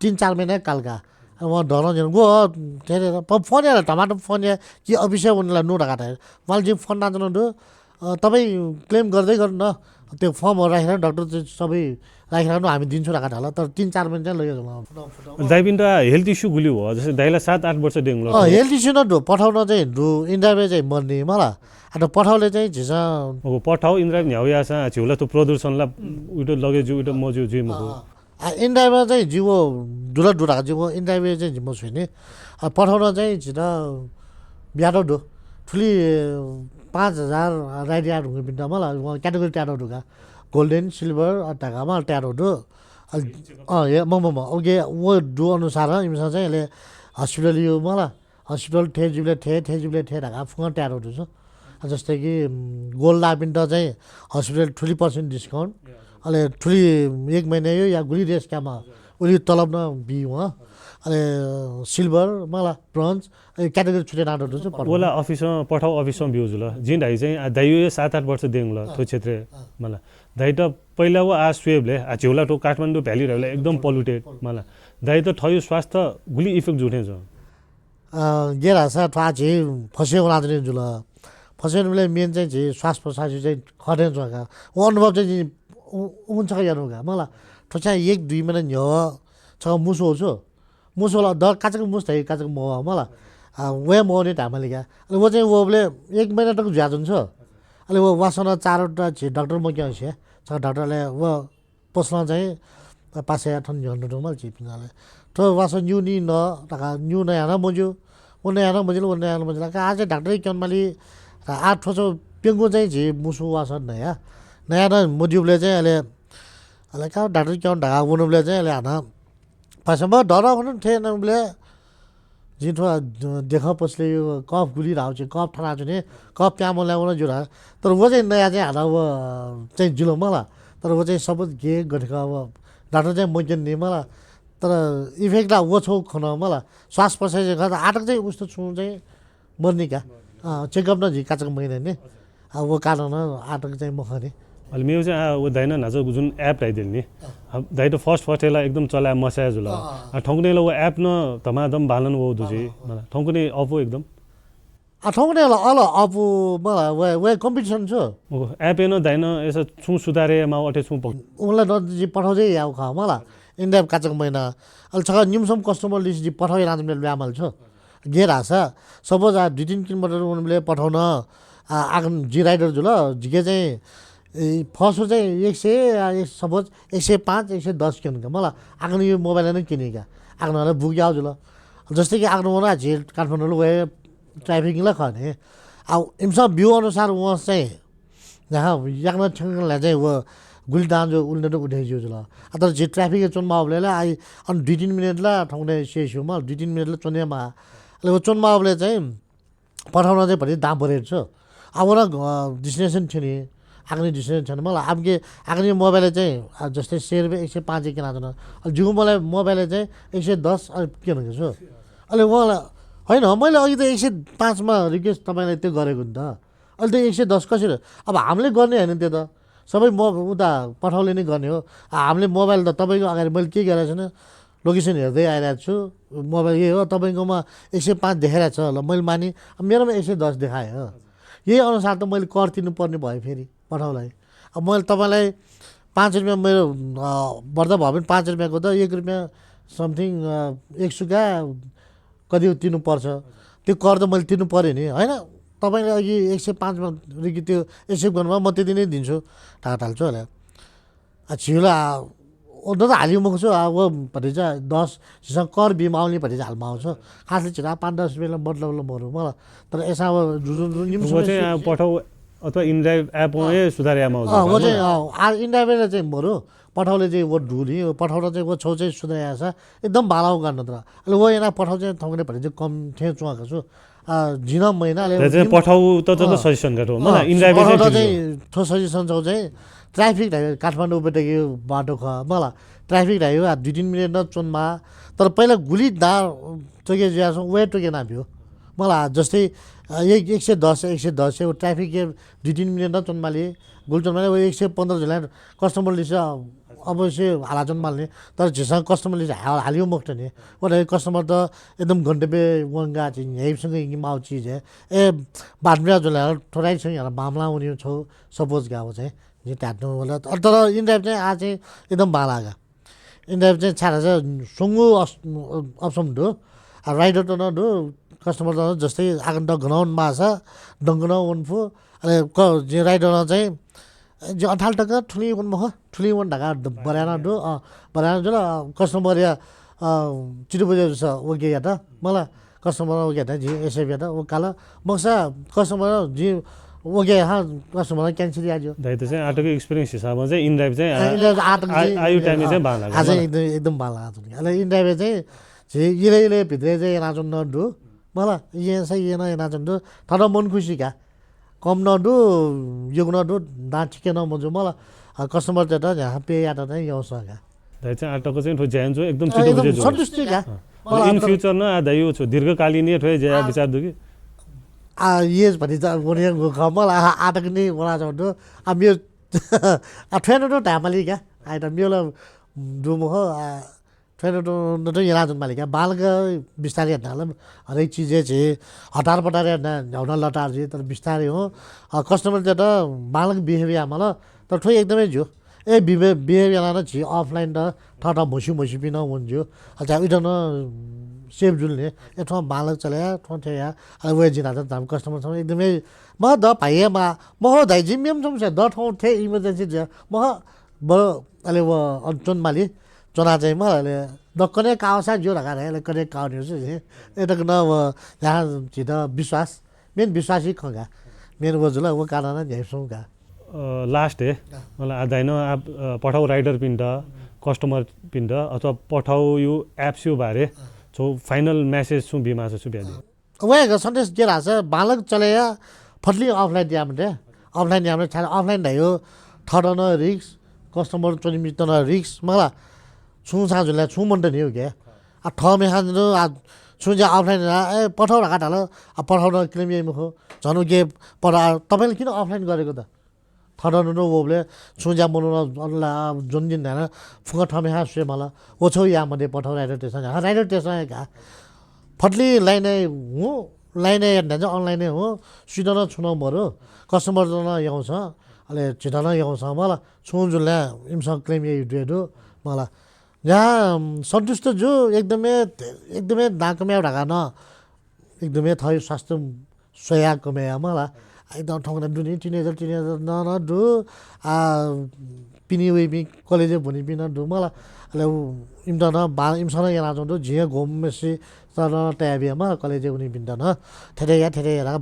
[SPEAKER 2] 3-4 महिना कालका वहाँ डराउँदैन गो के अरे फोन या टमाटर फोन या कि अफिसै उनीलाई नो ढाका ढाइ मलाई चाहिँ फोन नाच्नु दु तपाईँ क्लेम गर्दै गर्नु न त्यो फर्महरू राखेर डाक्टर चाहिँ सबै राखिराख्नु हामी दिन्छौँ ढाका ढाला तर 3-4 महिना चाहिँ लग्यो
[SPEAKER 1] दाइबिन त हेल्थ इस्यु गुलियो हो जस्तै दाइलाई 7-8 वर्ष डेङ्गु
[SPEAKER 2] हेल्थ इस्यु न ढो पठाउन चाहिँ ढो इन्ड्राइभे चाहिँ मर्ने मलाई अन्त पठाउले चाहिँ झिसा
[SPEAKER 1] अब पठाउ इन्ड्राइभ न्याउया छ छिउला त्यो प्रदूषणलाई उइटो लगेजु उइटो मजु जिमको
[SPEAKER 2] इन्ड्राइभमा चाहिँ जिउ डुला डुराको जिउ इन्ड्राइभे चाहिँ जिम्मो छुइने पठाउन चाहिँ झिटा बिहार ढो ठुली 5000 राइड यार्ड हुने बिन्दा मलाई उहाँ category tarot ढुका golden silver ढाकामा tarot ढो म ओके वो डु अनुसार इमसँग चाहिँ यसले हस्पिटल यो मलाई हस्पिटल ठे ढाका फुङ ट्यारो ढु छ जस्तै कि गोल्ड लापिन्ट चाहिँ हस्पिटल 30% डिस्काउन्ट अहिले ठुली 1 महिना यो या गुली रेस्कामा उली तलब न बि उहाँ अहिले सिल्भर मलाई ब्रोन्ज क्याटेगोरी छुटे नाटो छ
[SPEAKER 1] ओला अफिसमा पठाउ अफिसमा भ्युज ल जिन दाइ चाहिँ दाइ यो 7-8 वर्ष देङ ल त्यो क्षेत्र मलाई दाइ त पहिला वो आ स्वेबले आ झिउला टो काठमाडौँ भ्याली रहला एकदम पोल्युटेड मलाई दाइ त ठयो स्वास्थ्य गुली इफेक्ट जुठे छ
[SPEAKER 2] गेरा छ ठा झे फसे होला दिन जुल फसेनले मेन चाहिँ झे श्वास प्रश्वास चाहिँ खरे जगा ओ अनुभव चाहिँ हुन्छ यानुगा मलाई ठोचा 1-2 महिना न्यो छ मुसो छ मुसोला द काचको मुस थाइ काचको म मलाई वे मने ढामले क्या अनि वो चाहिँ वोले 1 महिना तक ज्याद हुन्छ अनि वो वासना 4वटा छ डाक्टर म क्या छ डाक्टरले वो पस्न चाहिँ पासे ठन झन्डो मल चिपिनाले तो वासन न्यू नि न तका न्यू न याना मजु उन याना मजला का आज डाक्टर क्यानमाली 8 ठोचो पेंगु चाहिँ झे मुसु वासन नया नया न मजुले चाहिँ अहिले का डाक्टर क्यान ढाका उनले चाहिँ अहिले हाना पासमा डरा हुनु थिएन उनले जिठो देखा पछले यो कफ गुली राउँछ कफ ठरा जुने कफ प्यामो ल्याउन जुरा तर वो चाहिँ नयाँ चाहिँ हाना वो चाहिँ जुल मला तर वो चाहिँ सब गे गरेको अब डाक्टर चाहिँ मजन नि मला तर इफेक्ट वो छौ खन मला श्वास प्रश्वास गर्दा आटक चाहिँ उस्तो छु चाहिँ मर्ने का चेकअप न झिकाचक महिना नि अब वो कारण आटक चाहिँ मखने
[SPEAKER 1] अहिले मेरो चाहिँ ऊ दाइन नाच जुन एप राइदिल नि दाइ त फर्स्ट यसलाई एकदम चलाए मसाया जुल ठौकुनेलाई वो एप न धमाधम बालन वो दुजी मलाई ठौकुने अफो एकदम
[SPEAKER 2] ठौकुनेलाई अल अफो मलाई वे कम्पिटिसन छ
[SPEAKER 1] एप हेर्न दाइन यसो छु सुधारे मा अटे छु
[SPEAKER 2] उनलाई नजी पठाउँदै याउ खा मलाई इन्डिया काचक महिना अहिले छ निम्सम कस्टमर लिस्ट जी पठाइ राजले ब्यामल छ गेर हासा सपोज 2-3 किलोमिटर उनले पठाउन आगन जी राइडर जुल जिके चाहिँ फर्स्ट चाहिँ 100 सपोज 105 110 किनेको मलाई आग्नु यो मोबाइल नै किनेका आग्नुलाई बुक आउँछ ल जस्तै कि आग्नु मलाई झेल काठमाडौँ गए ट्राफिकलाई खने अब इमसँग भ्यू अनुसार उहाँ चाहिँ यहाँ याक्न छङ्गलाई चाहिँ व गुली दाँजो उल्ने त उठाइयो ल तर जे ट्राफिक चोनमा अबले आई अनि 2-3 मिनटला ठाउँले सेस्युमा 2-3 मिनटला चोनेमा अहिले वो चोनमा अबले चाहिँ पठाउन चाहिँ भरि दाम परेको छ अब र डेस्टिनेसन थियो नि आग्ने डेस्टिनेसन छैन मलाई आगे आग्ने मोबाइल चाहिँ जस्तै 100 रुपियाँ 105 किन आउँदैन अब जिउ मलाई मोबाइल चाहिँ 110 के भनेको छु अहिले उहाँलाई होइन मैले अघि त 105 मा रिक्वेस्ट तपाईँलाई त्यो गरेको नि त अहिले त 110 कसरी अब हामीले गर्ने होइन त्यो त सबै उता पठाउले नै गर्ने हो हामीले मोबाइल त तपाईँको अगाडि मैले के गरेको छैन लोकेसन हेर्दै आइरहेको छु मोबाइल यही हो तपाईँकोमा 105 देखाइरहेको छ ल मैले माने मेरोमा 110 देखाएँ हो यही अनुसार त मैले कर तिर्नुपर्ने भयो फेरि पठाउलाई अब मैले तपाईँलाई 5 रुपियाँ मेरो बढ्दा भयो भने 5 रुपियाँको त 1 रुपियाँ समथिङ 1 सुका कति तिर्नुपर्छ त्यो कर त मैले तिर्नु पऱ्यो नि होइन तपाईँले अघि 105 मा रिक्वेस्ट त्यो एक्सेप्ट गर्नुभयो म त्यति नै दिन्छु टाढा हाल्छु होला छिउला त हालियो म छु अब भरे चाहिँ 10 कर बिमा आउने भरे चाहिँ हालमा आउँछ खासले छिरा 5-10 रुपियाँलाई मतलब मरौँ मलाई तर यसमा अब
[SPEAKER 1] चाहिँ पठाउ अथवा इनड्राइभ एपमै सुधारियामा
[SPEAKER 2] वो चाहिँ इन्डाइभले चाहिँ मरु पठाउले चाहिँ वो ढुली पठाउन चाहिँ वो छेउ चाहिँ सुधारिया छ एकदम बालाउ गर्न त अहिले वो यहाँ पठाउ चाहिँ थङ्ने भने चाहिँ कम ठे चुवाएको छु झिन महिनाले
[SPEAKER 1] पठाउ त सजेसन गर्नु मलाई इनड्राइभ
[SPEAKER 2] चाहिँ थो सजेसन छ चाहिँ ट्राफिक ढायो काठमाडौँबाट यो बाटो ख मलाई ट्राफिक ढायो 2-3 मिनट न चुनमा तर पहिला गुली दा टोके ज्यास वे टोके नाभ्यो मलाई जस्तै 110 वो ट्राफिक 2-3 मिनट न चुनमाले गुल चुनमाले 115 झला कस्टमरले चाहिँ अवश्य हालाचन माल्ने तर जेसँग कस्टमरले चाहिँ हालियो मोक्ट नि ओले कस्टमर त एकदम घन्टे वंगा चाहिँ यहीसँग माउ चिज है ए बाटमा जुला थोरै छ यहाँ मामला हुने छ सपोज गाउँ चाहिँ जे ट्याट्नु होला तर इन्ड्राइभ चाहिँ आज चाहिँ एकदम बालागा इन्ड्राइभ चाहिँ छाडा चाहिँ सुंगु अप्सन दो राइडर त न दो कस्टमर त जस्तै आगन्त ग्राउन्ड मा छ डङ्गना वनफु अनि जे राइडर चाहिँ जो 18 टका ठुली वन ढाका बराना दो बराना जो कस्टमर या चिटो बजे छ ओके या त मलाई कस्टमर ओके त जी एसए या त ओ काला मक्सा कस्टमर जी ओके हा कस्टमर क्यान्सल आजो
[SPEAKER 1] दाइ त चाहिँ आटोको एक्सपिरियन्स हिसाबमा चाहिँ इनड्राइभ चाहिँ आयु टाइम चाहिँ बाला
[SPEAKER 2] आज एकदम बाला अहिले इनड्राइभ चाहिँ जे इले भित्रै चाहिँ राजन नडु मलाई यहाँ चाहिँ यहाँ राजन दु तर मन खुसी का कम नडु यो नडु दाँत ठिकै नमन्छु मलाई कस्टमर चाहिँ त यहाँ पे या त नै यौसगा
[SPEAKER 1] दाइ चाहिँ आटोको चाहिँ ठो ज्यान जो एकदम छिटो बुझे जो
[SPEAKER 2] सन्तुष्टि का
[SPEAKER 1] इन फ्युचर न आधा यो छ दीर्घकालीन ठो ज्या विचार दु कि
[SPEAKER 2] येस भनि चाहिँ बोने मलाई आटक नै वला जाउँदो अब यो ट्रेन तो टामली क्या आइट मेरो डुम हो ट्रेन तो यहाँ राजन मालिक बालक बिस्तारै हेर्न हरेक चिज चाहिँ हतार पटार झ्याउन लटार चाहिँ तर बिस्तारै हो कस्टमर चाहिँ त बालक बिहेभियर मलाई तर ठोइ एकदमै जो ए बिहेभियर छि अफलाइन त ठटा भुसी पिन हुन्थ्यो अच्छा उठ्न सेफ जुल्ने ए ठाउँ बालक चल्या ठाउँ या वे जिना त दाम कस्टमरसँग एकदमै म द भाइमा म हो दाइ जिम्मेम समस्या द ठाउँ थे इमर्जेन्सी म बडो अहिले व अञ्चन माली चना चाहिँ मैले दक्कने कावसा जो लगा रहे कने काव न्यूज ए तक न यहाँ छिट विश्वास मेन विश्वासी खगा मेन वजुला वो कारण झैसौगा
[SPEAKER 1] लास्ट है मलाई आदैन पठाउ राइडर पिन्ड कस्टमर पिन्ड अथवा पठाउ यो एप्स यो बारे छौ फाइनल मेसेज छु बिमा छु ब्यादि
[SPEAKER 2] वे सन्देश के राछ बालक चलेया फटली अफलाइन दिया मते अफलाइन दिया मते अफलाइन भयो थडन रिक्स कस्टमर चोनी मितन रिक्स मला छु साजुले छु मन त नि हो के आ ठमे खानु आ छु जा अफलाइन ए पठाउ राखा ढाल आ पठाउन क्लेम यही मुखो झनु के पढा तपाईले किन अफलाइन गरेको त थडन नो वोले छु जा मनु अल्ला जुन दिन हैन फुगा ठमे खा से मला ओ छौ या मध्ये पठाउ राइडर स्टेसन का फटली लाइन हो लाइन हेर्दा चाहिँ अनलाइन हो सिधन छुन मरो कस्टमर न याउँछ अहिले छिटन याउँछ मलाई छु जुले इमसँग क्लेम यही डेडो मलाई यहाँ सन्तुष्ट जो एकदमै दाकमे ढाका न एकदमै थै स्वास्थ्य सहयोग कमे मलाई एकदम ठाउँमा दुनी 3000 न दु आ पिनी वे भी कॉलेज भनि पिन दु मला ले 임다나 마 임선아 야나 정도 지에 곰메시 사나 대비야마 कॉलेज उनी बिन्दन थेरेया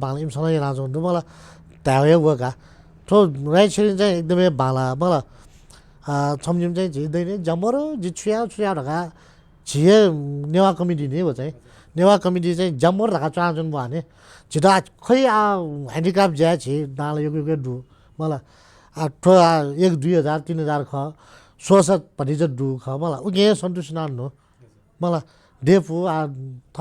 [SPEAKER 2] बाला 임선아 याना 정도 मला 다외 वगा तो राइट सेरिङ चाहिँ एकदमै बाला मला छमजिम चाहिँ झिदैने जमरो छुया ढका झिए नेवा कमिटी ने हो चाहिँ नेवा कमिटी चाहिँ जमरो ढका चाजन भने झिटा खै ह्यान्डिक्राफ्ट ज्या छि दाल यो दु मला ठो 1 2000 3000 ख सोसत पनि चाहिँ दु ख मला उगे सन्तुष्ट नान्नु मला डेफु थ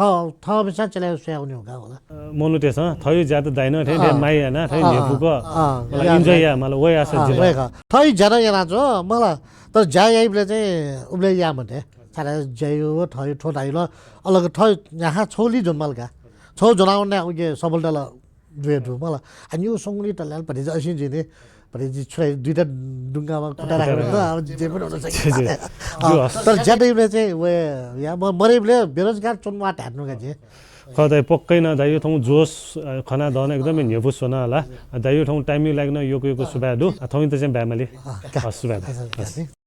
[SPEAKER 2] बिसा चलायो स्याउने होगा होला
[SPEAKER 1] मोनु त्यसो थयो ज्यादा दाइन थे माइ हैन थै नेफुको मलाई इन्जॉय या मलाई वय आसे
[SPEAKER 2] जिल्ला थै ज्यादा याना जो मलाई तर जाइबले चाहिँ उबले या भन्थे सारा जायो थयो ठो दाइलो अलग थय यहाँ छोली जन्मलका छौ जनाउने उगे सबलडल दुएदु मलाई अनि यो संगली तलाल पनि चाहिँ असिन जिने पनि छुराइ दुईटा ढुङ्गामा खुट्टा राखेर त अब जे पनि हुन सक्छ तर ज्यादैले चाहिँ वे या मरेबले बेरोजगार चुनमा ढाड्नुका चाहिँ
[SPEAKER 1] कतै पक्कै न दाइ यो ठाउँ जोस खना दन एकदमै नेफुस न होला दाइ यो ठाउँ टाइमिङ लाग्न यो सुबादु थौँ त चाहिँ ब्यामले सुबादु